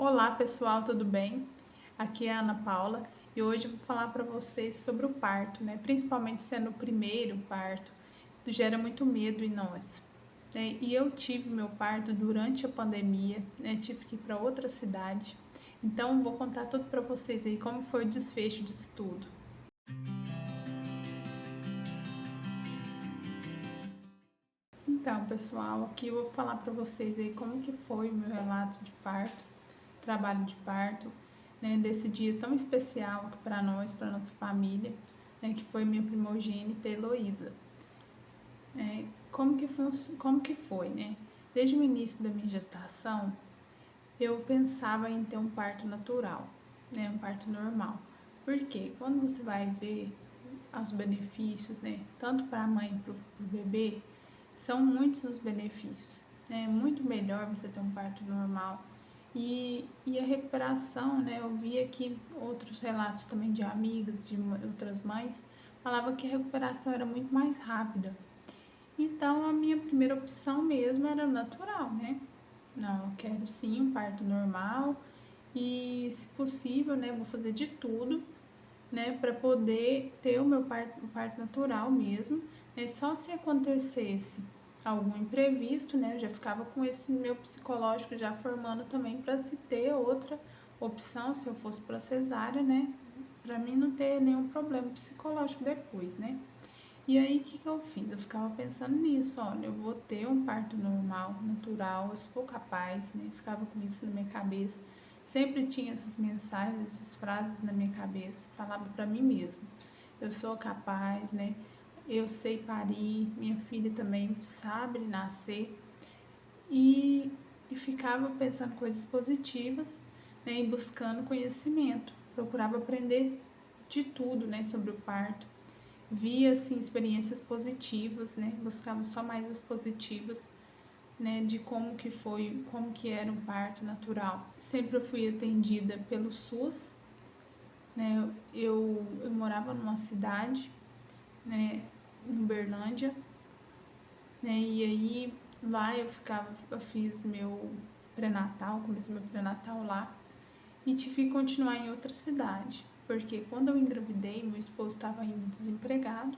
Olá pessoal, tudo bem? Aqui é a Ana Paula e hoje eu vou falar para vocês sobre o parto, né? Principalmente sendo o primeiro parto, gera muito medo em nós. Né? E eu tive meu parto durante a pandemia, né? Tive que ir para outra cidade. Então vou contar tudo para vocês aí como foi o desfecho disso tudo. Então, pessoal, aqui eu vou falar para vocês aí como que foi o meu relato de parto, trabalho de parto, né, desse dia tão especial para nós, para nossa família, né, que foi minha primogênita Heloísa. Como que foi, né? Desde o início da minha gestação, eu pensava em ter um parto natural, né, um parto normal. Porque quando você vai ver os benefícios, né, tanto para a mãe e para o bebê, são muitos os benefícios. É muito melhor você ter um parto normal. E a recuperação, né? Eu vi aqui outros relatos também de amigas, de outras mães, falava que a recuperação era muito mais rápida. Então, a minha primeira opção mesmo era natural, né? Não, eu quero sim um parto normal e, se possível, né, vou fazer de tudo, né, para poder ter o meu parto natural mesmo. Né? Só se acontecesse algum imprevisto, né, eu já ficava com esse meu psicológico já formando também para se ter outra opção, se eu fosse para cesárea, né, para mim não ter nenhum problema psicológico depois, né. E aí, o que eu fiz? Eu ficava pensando nisso, olha, eu vou ter um parto normal, natural, eu sou capaz, né? Ficava com isso na minha cabeça. Sempre tinha essas mensagens, essas frases na minha cabeça, falava para mim mesma. Eu sou capaz, né? Eu sei parir, minha filha também sabe nascer. E, e ficava pensando coisas positivas, né? E buscando conhecimento. Procurava aprender de tudo, né? Sobre o parto, via assim experiências positivas, né? Buscava só mais as positivas, né, de como que foi, como que era um parto natural. Sempre fui atendida pelo SUS, né? Eu morava numa cidade, né, em Uberlândia, né? E aí lá eu fiz meu pré-natal, comecei meu pré-natal lá e tive que continuar em outra cidade, porque quando eu engravidei, meu esposo estava ainda desempregado.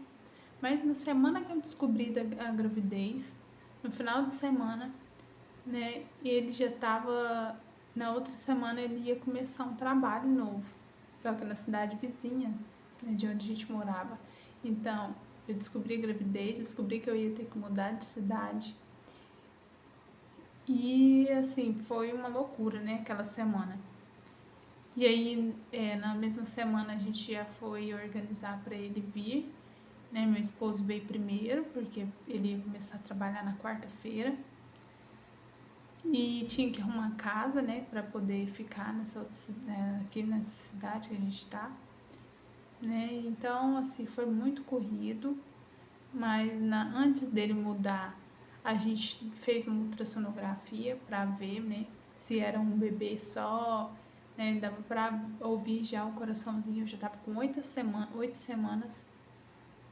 Mas na semana que eu descobri a gravidez, no final de semana, né, ele já estava. Na outra semana ele ia começar um trabalho novo, só que na cidade vizinha, né, de onde a gente morava. Então, eu descobri a gravidez, descobri que eu ia ter que mudar de cidade. E assim, foi uma loucura, né, aquela semana. E aí, na mesma semana, a gente já foi organizar para ele vir, né? Meu esposo veio primeiro, porque ele ia começar a trabalhar na quarta-feira. E tinha que arrumar casa, né? Para poder ficar aqui nessa cidade que a gente tá. Né? Então, assim, foi muito corrido. Mas antes dele mudar, a gente fez uma ultrassonografia para ver, né? Se era um bebê só, né? Dava para ouvir já o coraçãozinho. Eu já tava com 8 semanas.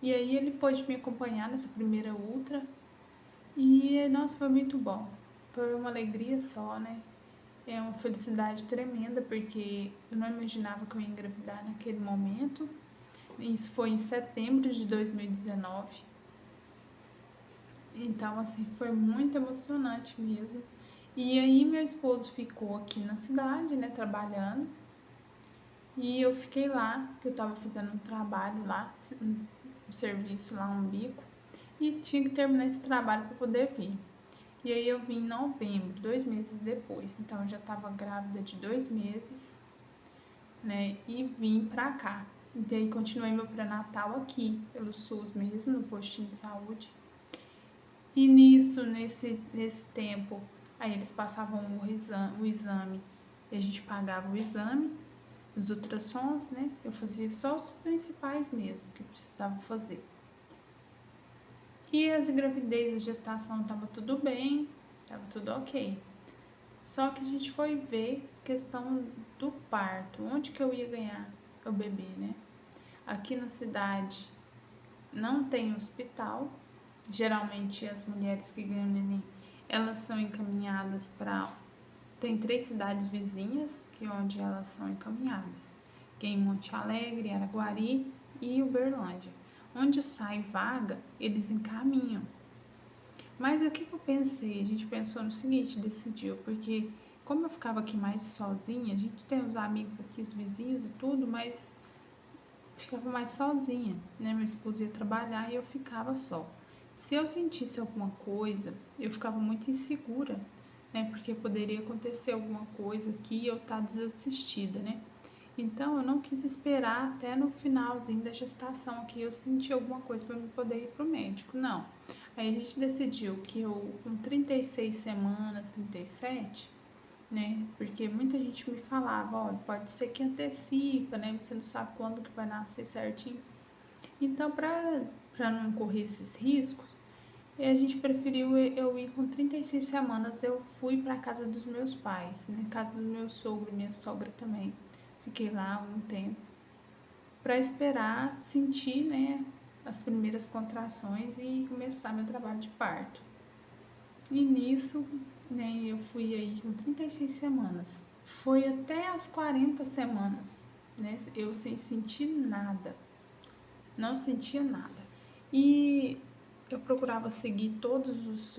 E aí ele pôde me acompanhar nessa primeira ultra e, nossa, foi muito bom. Foi uma alegria só, né? É uma felicidade tremenda, porque eu não imaginava que eu ia engravidar naquele momento. Isso foi em setembro de 2019. Então, assim, foi muito emocionante mesmo. E aí meu esposo ficou aqui na cidade, né, trabalhando. E eu fiquei lá, que eu tava fazendo um trabalho lá, um serviço lá, um bico. E tinha que terminar esse trabalho para poder vir. E aí eu vim em novembro, 2 meses depois. Então eu já estava grávida de 2 meses, né? E vim pra cá. E aí continuei meu pré-natal aqui, pelo SUS mesmo, no postinho de saúde. E nesse tempo, aí eles passavam o exame e a gente pagava o exame, os ultrassons, né? Eu fazia só os principais mesmo que precisava fazer. E as gravidez, a gestação tava tudo bem, tava tudo ok. Só que a gente foi ver questão do parto, onde que eu ia ganhar o bebê, né? Aqui na cidade não tem hospital. Geralmente as mulheres que ganham neném, elas são encaminhadas para tem 3 cidades vizinhas, que onde elas são encaminhadas, que é em Monte Alegre, Araguari e Uberlândia. Onde sai vaga, eles encaminham. Mas o que eu pensei? A gente pensou no seguinte, decidiu, porque como eu ficava aqui mais sozinha, a gente tem os amigos aqui, os vizinhos e tudo, mas ficava mais sozinha, né? Meu esposo ia trabalhar e eu ficava só. Se eu sentisse alguma coisa, eu ficava muito insegura, né? Porque poderia acontecer alguma coisa aqui e eu estar desassistida, né? Então eu não quis esperar até no finalzinho da gestação que eu senti alguma coisa para eu poder ir pro médico. Não. Aí a gente decidiu que eu, com 36 semanas, 37, né? Porque muita gente me falava, olha, pode ser que antecipa, né? Você não sabe quando que vai nascer certinho. Então, para não correr esses riscos, a gente preferiu eu ir com 36 semanas. Eu fui para casa dos meus pais, né? Casa do meu sogro e minha sogra também. Fiquei lá algum tempo para esperar sentir, né, as primeiras contrações e começar meu trabalho de parto. E nisso, né, eu fui aí com 36 semanas. Foi até as 40 semanas, né, eu sem sentir nada. Não sentia nada. E eu procurava seguir todos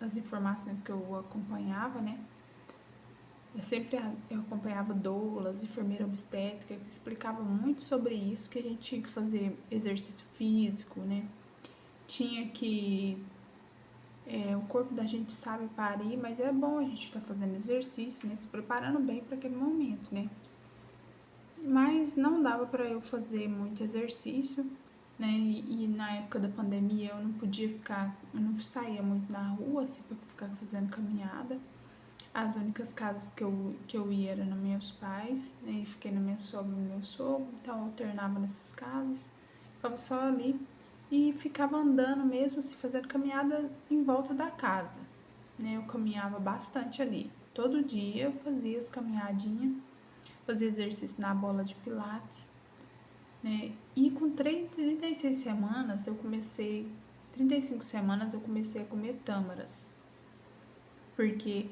as informações que eu acompanhava, né? Eu acompanhava doulas, enfermeira obstétrica, que explicava muito sobre isso, que a gente tinha que fazer exercício físico, né? Tinha que o corpo da gente sabe parir, mas é bom a gente estar fazendo exercício, né? Se preparando bem para aquele momento, né? Mas não dava para eu fazer muito exercício, né? E na época da pandemia eu não podia eu não saía muito na rua, assim, para ficar fazendo caminhada. As únicas casas que eu ia eram nos meus pais, né? E fiquei na minha sogra e no meu sogro, então eu alternava nessas casas, ficava só ali e ficava andando mesmo, assim, fazendo caminhada em volta da casa, né? Eu caminhava bastante ali. Todo dia eu fazia as caminhadinhas, fazia exercício na bola de pilates, né? E com 36 semanas 35 semanas eu comecei a comer tâmaras, porque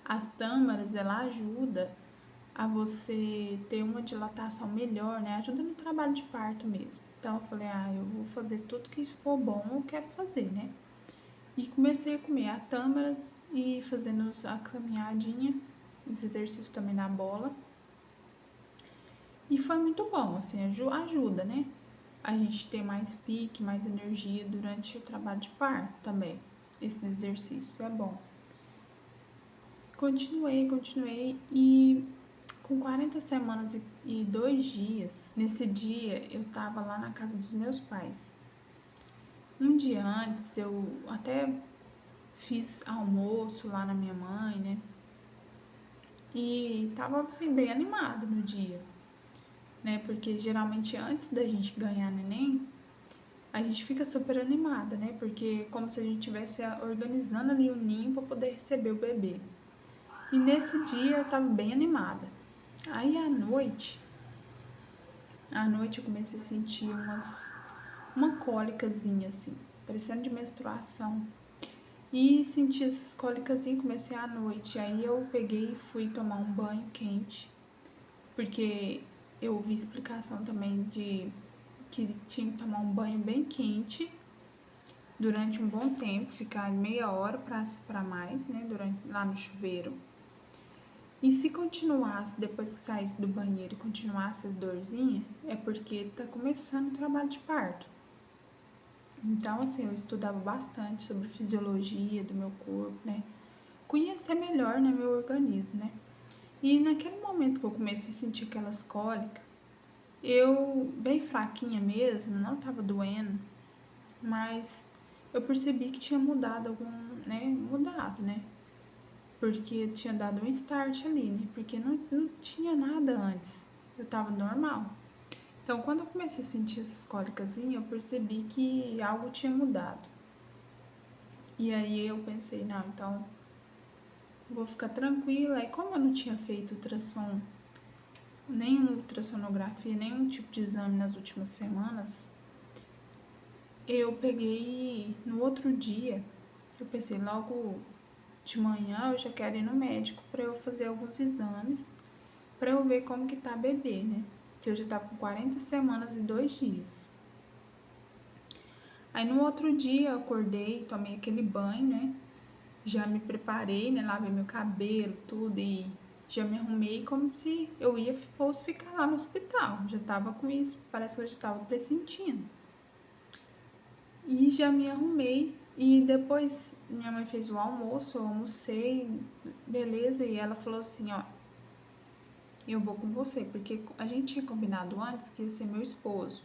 as tâmaras, ela ajuda a você ter uma dilatação melhor, né? Ajuda no trabalho de parto mesmo. Então eu falei, eu vou fazer tudo que for bom, eu quero fazer, né? E comecei a comer a tâmaras e fazendo a caminhadinha, esse exercício também na bola. E foi muito bom, assim, ajuda, né? A gente ter mais pique, mais energia durante o trabalho de parto também. Esse exercício é bom. Continuei e com 40 semanas e 2 dias, nesse dia eu tava lá na casa dos meus pais. Um dia antes eu até fiz almoço lá na minha mãe, né? E tava assim bem animada no dia, né? Porque geralmente antes da gente ganhar neném, a gente fica super animada, né? Porque é como se a gente estivesse organizando ali o ninho para poder receber o bebê. E nesse dia eu tava bem animada. Aí à noite eu comecei a sentir uma cólicazinha assim, parecendo de menstruação. E senti essas cólicazinhas, comecei à noite. Aí eu peguei e fui tomar um banho quente, porque eu ouvi explicação também de que tinha que tomar um banho bem quente durante um bom tempo, ficar meia hora para mais, né, lá no chuveiro. E se continuasse, depois que saísse do banheiro e continuasse as dorzinhas, é porque tá começando o trabalho de parto. Então, assim, eu estudava bastante sobre fisiologia do meu corpo, né? Conhecer melhor, né, meu organismo, né? E naquele momento que eu comecei a sentir aquelas cólicas, eu, bem fraquinha mesmo, não tava doendo, mas eu percebi que tinha mudado mudado, né? Porque tinha dado um start ali, né? Porque não tinha nada antes, eu tava normal. Então, quando eu comecei a sentir essas cólicas, eu percebi que algo tinha mudado. E aí eu pensei, não, então vou ficar tranquila. E como eu não tinha feito ultrassom, nem ultrassonografia, nenhum tipo de exame nas últimas semanas, eu peguei no outro dia, eu pensei logo de manhã eu já quero ir no médico para eu fazer alguns exames, para eu ver como que tá a bebê, né? Que eu já tava com 40 semanas e 2 dias. Aí no outro dia eu acordei, tomei aquele banho, né? Já me preparei, né? Lavei meu cabelo, tudo e já me arrumei como se eu fosse ficar lá no hospital. Já tava com isso, parece que eu já tava pressentindo. E já me arrumei e depois minha mãe fez o almoço, eu almocei, beleza, e ela falou assim, ó, eu vou com você, porque a gente tinha combinado antes que ia ser meu esposo.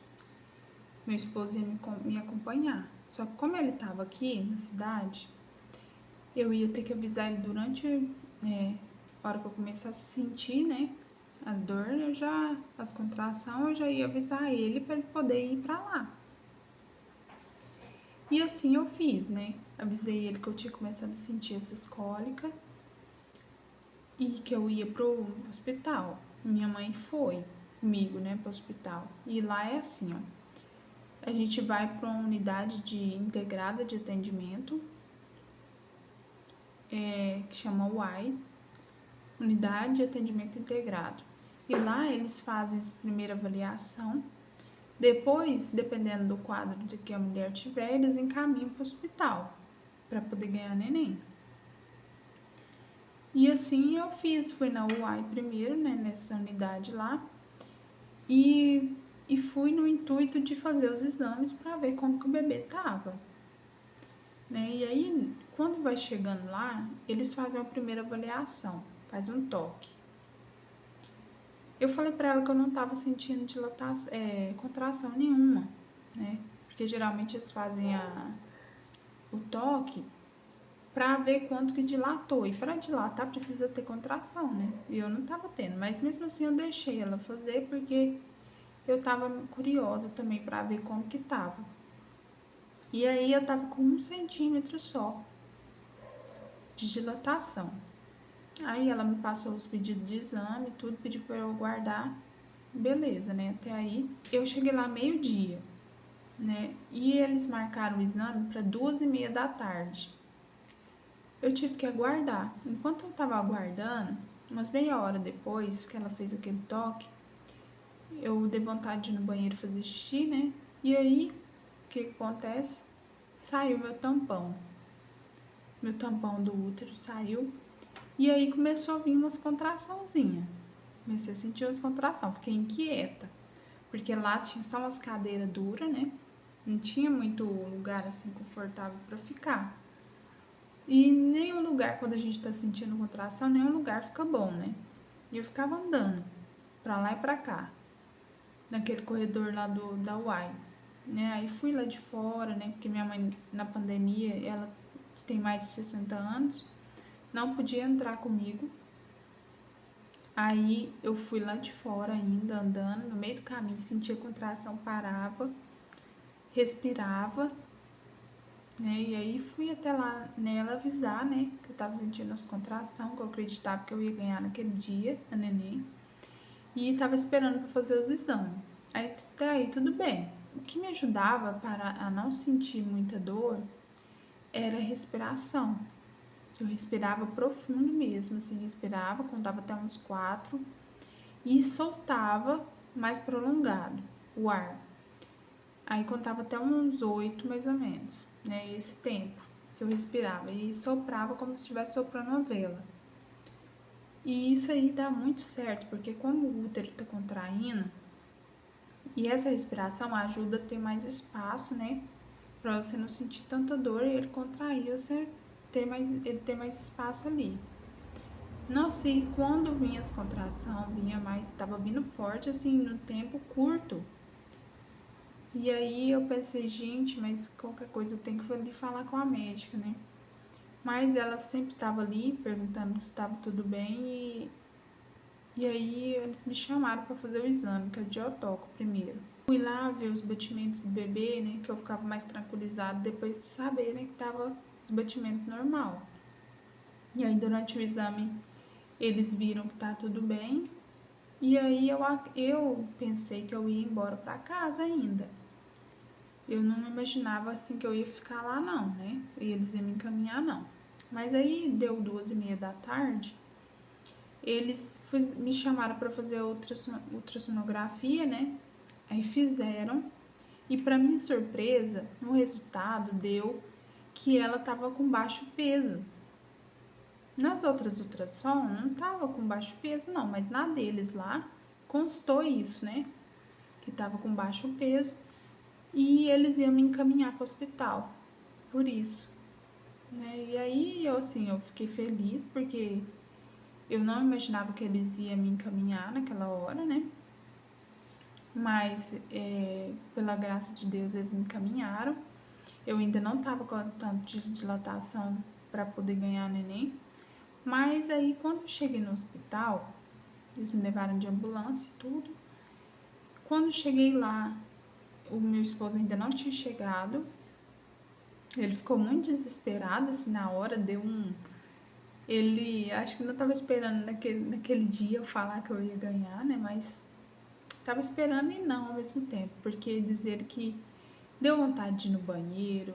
Meu esposo ia me acompanhar. Só que como ele tava aqui na cidade, eu ia ter que avisar ele durante a hora que eu começasse a sentir, né, as dores, as contrações, eu já ia avisar ele para ele poder ir para lá. E assim eu fiz, né? Avisei ele que eu tinha começado a sentir essas cólicas e que eu ia pro hospital. Minha mãe foi comigo, né, pro hospital. E lá é assim, ó. A gente vai para uma unidade integrada de atendimento, que chama UAI, Unidade de Atendimento Integrado. E lá eles fazem a primeira avaliação. Depois, dependendo do quadro de que a mulher tiver, eles encaminham para o hospital para poder ganhar neném. E assim eu fiz, fui na UAI primeiro, né, nessa unidade lá, e fui no intuito de fazer os exames para ver como que o bebê tava. Né? E aí, quando vai chegando lá, eles fazem a primeira avaliação, faz um toque. Eu falei para ela que eu não tava sentindo contração nenhuma, né? Porque geralmente eles fazem o toque para ver quanto que dilatou. E para dilatar precisa ter contração, né? E eu não tava tendo, mas mesmo assim eu deixei ela fazer porque eu tava curiosa também para ver como que tava. E aí eu tava com 1 centímetro só de dilatação. Aí ela me passou os pedidos de exame, tudo, pediu para eu guardar. Beleza, né? Até aí eu cheguei lá meio-dia, né? E eles marcaram o exame para 2h30 da tarde. Eu tive que aguardar. Enquanto eu tava aguardando, umas meia hora depois que ela fez aquele toque, eu dei vontade de ir no banheiro fazer xixi, né? E aí, o que acontece? Saiu meu tampão. Meu tampão do útero saiu. E aí começou a vir umas contraçãozinhas. Comecei a sentir umas contrações. Fiquei inquieta. Porque lá tinha só umas cadeiras duras, né? Não tinha muito lugar assim confortável para ficar. E nenhum lugar, quando a gente tá sentindo contração, nenhum lugar fica bom, né? E eu ficava andando pra lá e pra cá, naquele corredor lá da UAI, né? Aí fui lá de fora, né? Porque minha mãe, na pandemia, ela tem mais de 60 anos, não podia entrar comigo. Aí eu fui lá de fora ainda, andando, no meio do caminho, sentia contração, parava, respirava, né? E aí fui até lá nela avisar, né? Que eu tava sentindo as contrações, que eu acreditava que eu ia ganhar naquele dia, a neném. E tava esperando para fazer os exames. Aí até aí tudo bem. O que me ajudava a não sentir muita dor era a respiração. Eu respirava profundo mesmo, assim, respirava, contava até uns 4 e soltava mais prolongado o ar. Aí contava até uns 8, mais ou menos, né? Esse tempo que eu respirava e soprava como se estivesse soprando uma vela. E isso aí dá muito certo, porque como o útero está contraindo, e essa respiração ajuda a ter mais espaço, né? Para você não sentir tanta dor e ele contrair, ele ter mais espaço ali. Nossa, e quando vinha as contrações, vinha mais, tava vindo forte, assim, no tempo curto. E aí eu pensei, gente, mas qualquer coisa eu tenho que ir falar com a médica, né? Mas ela sempre estava ali perguntando se estava tudo bem e aí eles me chamaram para fazer o exame, que é o de otoco primeiro. Fui lá ver os batimentos do bebê, né? Que eu ficava mais tranquilizado depois de saber, né, que tava os batimentos normal. E aí durante o exame eles viram que tá tudo bem. E aí eu pensei que eu ia embora para casa ainda. Eu não imaginava assim que eu ia ficar lá não, né? E eles iam me encaminhar não. Mas aí deu 2h30 da tarde, eles me chamaram para fazer ultrassonografia, né? Aí fizeram, e para minha surpresa, no resultado deu que ela tava com baixo peso. Nas outras ultrassom não tava com baixo peso não, mas na deles lá constou isso, né? Que tava com baixo peso e eles iam me encaminhar para o hospital, por isso, né? E aí eu fiquei feliz porque eu não imaginava que eles iam me encaminhar naquela hora, né? Mas pela graça de Deus eles me encaminharam. Eu ainda não tava com tanto de dilatação para poder ganhar neném. Mas aí quando eu cheguei no hospital, eles me levaram de ambulância e tudo. Quando eu cheguei lá, o meu esposo ainda não tinha chegado. Ele ficou muito desesperado, assim, na hora, ele, acho que não tava esperando naquele dia eu falar que eu ia ganhar, né, mas tava esperando e não ao mesmo tempo, porque dizer que deu vontade de ir no banheiro,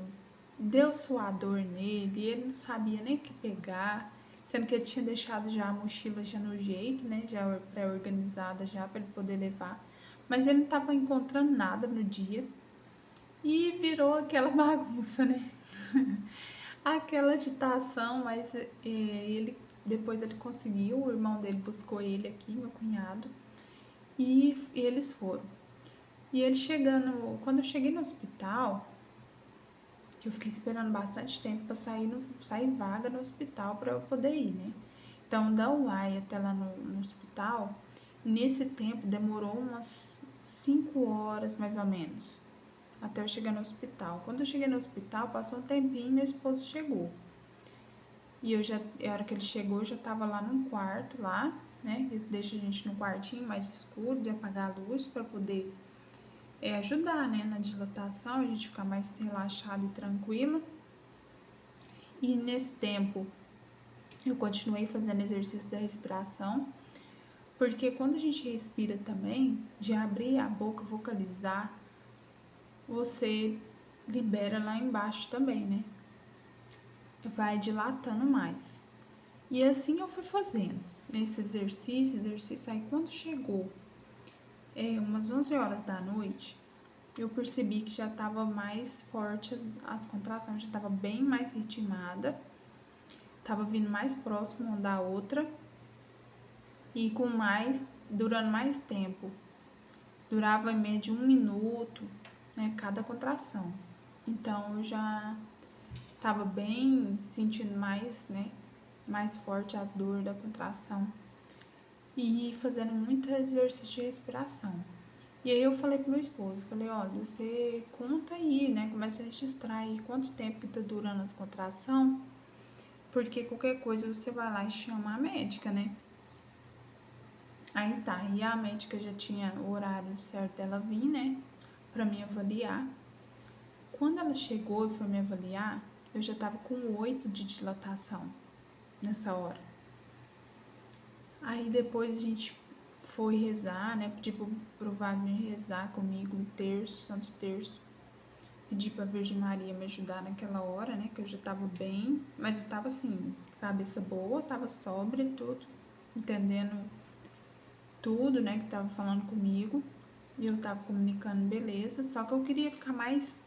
deu suador nele, ele não sabia nem o que pegar, sendo que ele tinha deixado já a mochila já no jeito, né, já pré-organizada já para ele poder levar, mas ele não tava encontrando nada no dia e virou aquela bagunça, né? Aquela agitação, mas depois ele conseguiu, o irmão dele buscou ele aqui, meu cunhado, e eles foram. E ele quando eu cheguei no hospital, que eu fiquei esperando bastante tempo para sair vaga no hospital para eu poder ir, né? Então, da UAI até lá no hospital, nesse tempo demorou umas 5 horas mais ou menos, até eu chegar no hospital. Quando eu cheguei no hospital, passou um tempinho e meu esposo chegou. E a hora que ele chegou, eu já tava lá num quarto lá, né? Eles deixam a gente num quartinho mais escuro, de apagar a luz para poder ajudar, né, na dilatação, a gente ficar mais relaxado e tranquilo. E nesse tempo eu continuei fazendo exercício da respiração, porque quando a gente respira também, de abrir a boca, vocalizar, você libera lá embaixo também, né? Vai dilatando mais. E assim eu fui fazendo esse exercício. Aí quando chegou umas 11 horas da noite, eu percebi que já estava mais forte as contrações, já estava bem mais ritmada, estava vindo mais próximo uma da outra e durando mais tempo. Durava em média 1 minuto, né, cada contração. Então eu já estava bem sentindo mais, né, mais forte as dores da contração e fazendo muito exercício de respiração. E aí eu falei pro meu esposo, falei, olha, você conta aí, né, começa a registrar aí quanto tempo que tá durando as contrações, porque qualquer coisa você vai lá e chama a médica, né. Aí tá, e a médica já tinha o horário certo dela vir, né, pra me avaliar. Quando ela chegou e foi me avaliar, eu já tava com 8 de dilatação nessa hora. Aí depois a gente foi rezar, né, pedi pro Wagner rezar comigo no terço, Santo Terço. Pedi pra Virgem Maria me ajudar naquela hora, né, que eu já tava bem, mas eu tava assim, cabeça boa, tava sóbria e tudo, entendendo tudo, né, que tava falando comigo. E eu tava comunicando beleza, só que eu queria ficar mais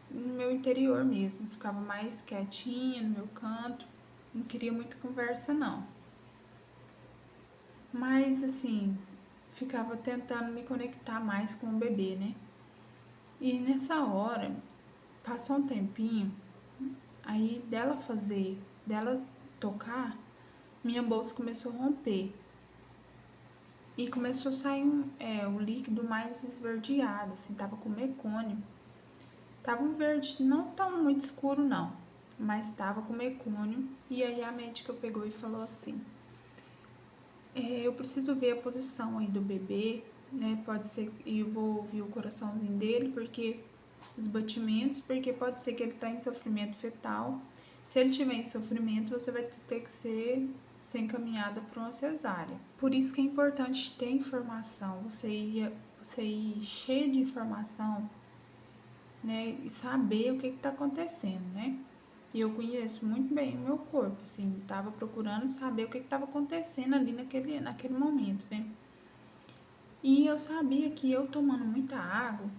no meu interior mesmo, ficava mais quietinha no meu canto, não queria muita conversa não. Mas assim, ficava tentando me conectar mais com o bebê, né? E nessa hora, passou um tempinho, aí dela tocar, minha bolsa começou a romper. E começou a sair o líquido mais esverdeado, assim, tava com mecônio. Tava um verde não tão muito escuro não, mas tava com mecônio. E aí a médica pegou e falou assim, eu preciso ver a posição aí do bebê, né, pode ser, e eu vou ouvir o coraçãozinho dele, porque os batimentos, porque pode ser que ele tá em sofrimento fetal. Se ele tiver em sofrimento, você vai ter que ser encaminhada para uma cesárea. Por isso que é importante ter informação, você ir cheio de informação, né, e saber o que está acontecendo, né? E eu conheço muito bem o meu corpo, assim, tava procurando saber o que estava acontecendo ali naquele momento, né? E eu sabia que eu tomando muita água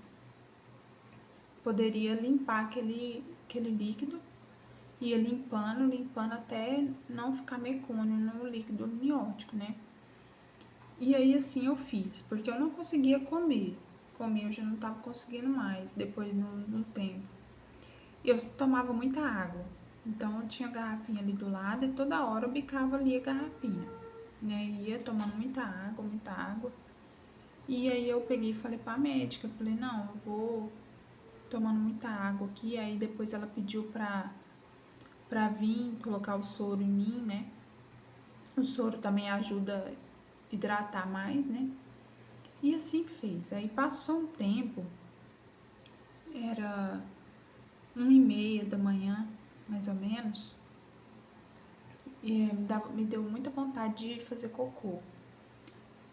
poderia limpar aquele líquido, ia limpando até não ficar mecônio no líquido amniótico, né? E aí assim eu fiz, porque eu não conseguia comer. Comer eu já não tava conseguindo mais, depois no tempo. Eu tomava muita água, então eu tinha a garrafinha ali do lado e toda hora eu bicava ali a garrafinha, né? Ia tomando muita água, muita água. E aí eu peguei e falei pra médica, falei, não, eu vou tomando muita água aqui. Aí depois ela pediu pra vir colocar o soro em mim, né? O soro também ajuda a hidratar mais, né? E assim fez. Aí passou um tempo, era 1h30 da manhã, mais ou menos, e me deu muita vontade de fazer cocô.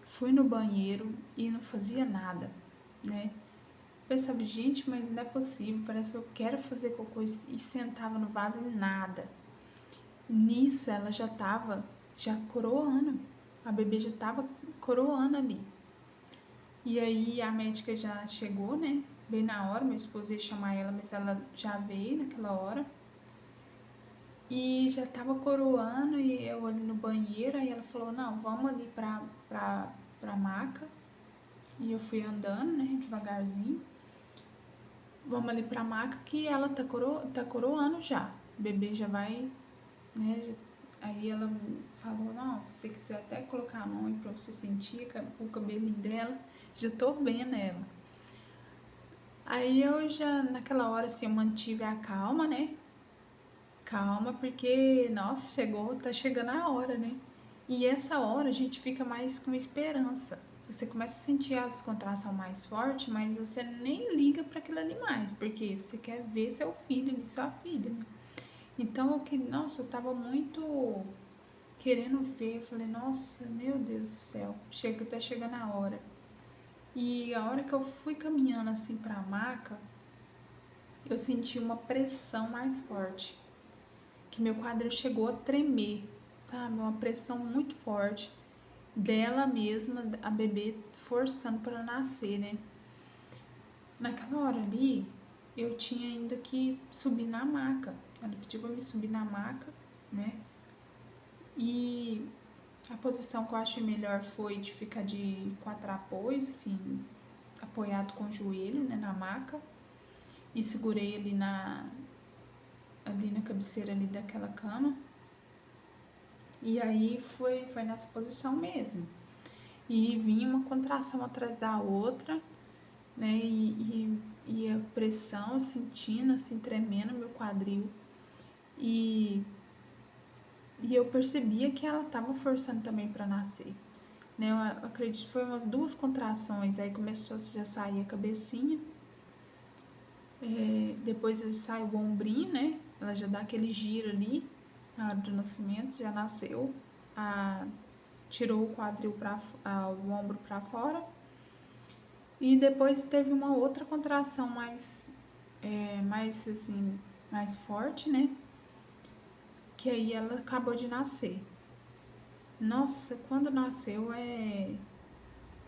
Fui no banheiro e não fazia nada, né? Pensava, gente, mas não é possível, parece que eu quero fazer cocô, e sentava no vaso e nada. Nisso ela já coroando, a bebê já tava coroando ali. E aí a médica já chegou, né? Bem na hora, meu esposo ia chamar ela, mas ela já veio naquela hora. E já tava coroando e eu ali no banheiro, aí ela falou, não, vamos ali pra maca. E eu fui andando, né, devagarzinho. Vamos ali pra maca que ela tá coroando já. O bebê já vai, né? Aí ela falou, não, se você quiser até colocar a mão aí pra você sentir o cabelinho dela, já tô vendo ela. Aí eu já, naquela hora, assim, eu mantive a calma, né? Calma, porque, nossa, tá chegando a hora, né? E essa hora a gente fica mais com esperança. Você começa a sentir as contrações mais forte, mas você nem liga para aquilo ali mais, porque você quer ver seu filho e sua filha, né? Então, nossa, eu tava muito querendo ver, eu falei, nossa, meu Deus do céu, tá chegando a hora. E a hora que eu fui caminhando assim pra maca, eu senti uma pressão mais forte, que meu quadril chegou a tremer, sabe? Uma pressão muito forte dela mesma, a bebê forçando para nascer, né? Naquela hora ali, eu tinha ainda que subir na maca. Ela pediu para me subir na maca, né? E a posição que eu achei melhor foi de ficar de 4 apoios, assim, apoiado com o joelho, né, na maca. E segurei ali na cabeceira ali daquela cama. E aí foi nessa posição mesmo. E vinha uma contração atrás da outra, né? E a pressão, sentindo, assim, tremendo meu quadril. E eu percebia que ela estava forçando também para nascer. Né? Eu acredito que foi umas 2 contrações, aí começou a já sair a cabecinha. Depois sai o ombrinho, né? Ela já dá aquele giro ali na hora do nascimento, já nasceu. Tirou o quadril o ombro para fora. E depois teve uma outra contração mais assim, mais forte, né? Que aí ela acabou de nascer. Nossa, quando nasceu a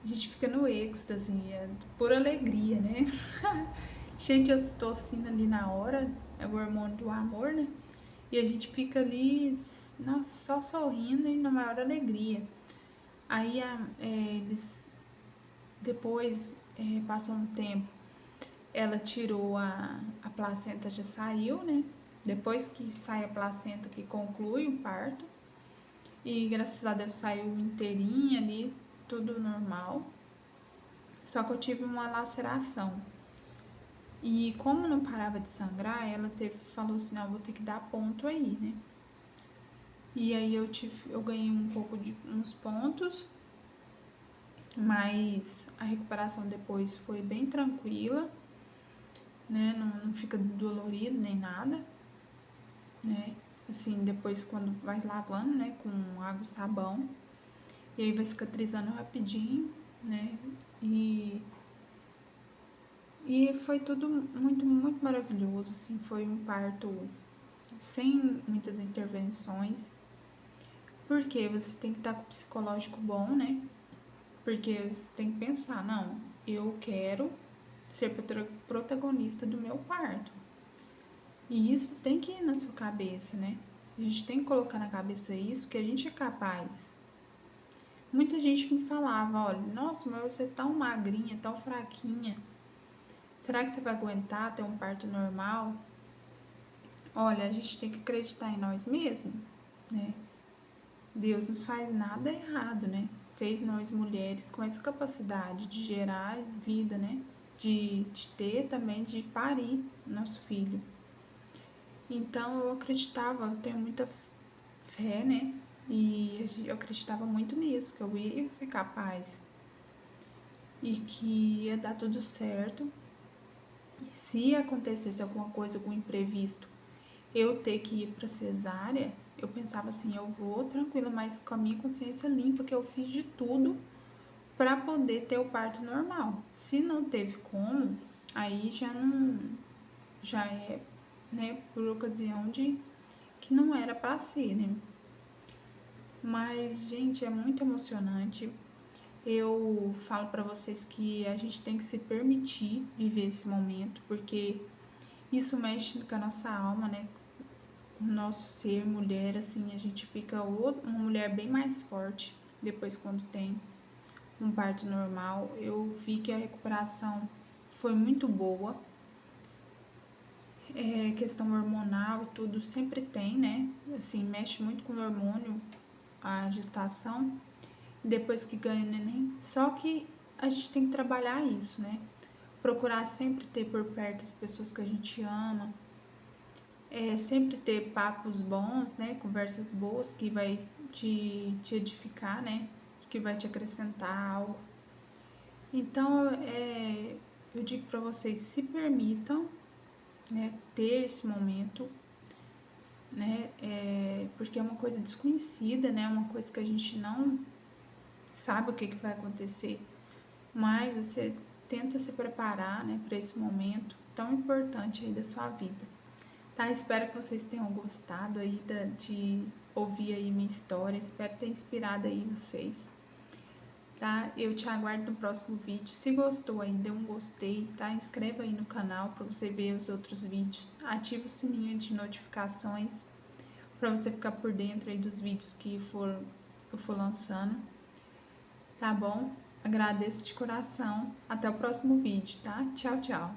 gente fica no êxtase, por alegria, né? Cheio de ocitocina ali na hora, é o hormônio do amor, né? E a gente fica ali, nossa, só sorrindo e na maior alegria. Aí eles depois passou um tempo, ela tirou a placenta, já saiu, né? Depois que sai a placenta, que conclui o parto. E graças a Deus saiu inteirinha ali, tudo normal. Só que eu tive uma laceração. E como não parava de sangrar, ela falou assim, não, vou ter que dar ponto aí, né? E aí eu ganhei um pouco de uns pontos, mas a recuperação depois foi bem tranquila, né? Não fica dolorido nem nada, né? Assim, depois quando vai lavando, né, com água e sabão, e aí vai cicatrizando rapidinho, né? E foi tudo muito, muito maravilhoso, assim, foi um parto, sem muitas intervenções, porque você tem que estar com o psicológico bom, né? Porque você tem que pensar, não, eu quero ser protagonista do meu parto. E isso tem que ir na sua cabeça, né? A gente tem que colocar na cabeça isso, que a gente é capaz. Muita gente me falava, olha, nossa, mas você é tão magrinha, tão fraquinha. Será que você vai aguentar ter um parto normal? Olha, a gente tem que acreditar em nós mesmos, né? Deus não faz nada errado, né? Fez nós mulheres com essa capacidade de gerar vida, né? De ter também, de parir nosso filho. Então eu acreditava, eu tenho muita fé, né? E eu acreditava muito nisso, que eu ia ser capaz e que ia dar tudo certo. E se acontecesse alguma coisa, algum imprevisto, eu ter que ir para cesárea, eu pensava assim, eu vou tranquila, mas com a minha consciência limpa, que eu fiz de tudo para poder ter o parto normal. Se não teve como, aí já é, né, por ocasião de que não era para ser, né? Mas, gente, é muito emocionante. Eu falo para vocês que a gente tem que se permitir viver esse momento, porque isso mexe com a nossa alma, né? O nosso ser mulher, assim, a gente fica uma mulher bem mais forte depois quando tem um parto normal. Eu vi que a recuperação foi muito boa. Questão hormonal e tudo sempre tem, né? Assim, mexe muito com o hormônio, a gestação, depois que ganha o neném. Só que a gente tem que trabalhar isso, né? Procurar sempre ter por perto as pessoas que a gente ama, sempre ter papos bons, né? Conversas boas que vai te edificar, né? Que vai te acrescentar algo. Então, eu digo para vocês, se permitam, né? Ter esse momento, né? Porque é uma coisa desconhecida, né? Uma coisa que a gente não sabe o que vai acontecer, mas você tenta se preparar, né? Para esse momento tão importante aí da sua vida. Tá? Espero que vocês tenham gostado aí de ouvir aí minha história. Espero ter inspirado aí vocês. Tá? Eu te aguardo no próximo vídeo. Se gostou aí, dê um gostei, tá? Inscreva aí no canal para você ver os outros vídeos. Ative o sininho de notificações para você ficar por dentro aí dos vídeos que eu for lançando. Tá bom? Agradeço de coração. Até o próximo vídeo, tá? Tchau, tchau.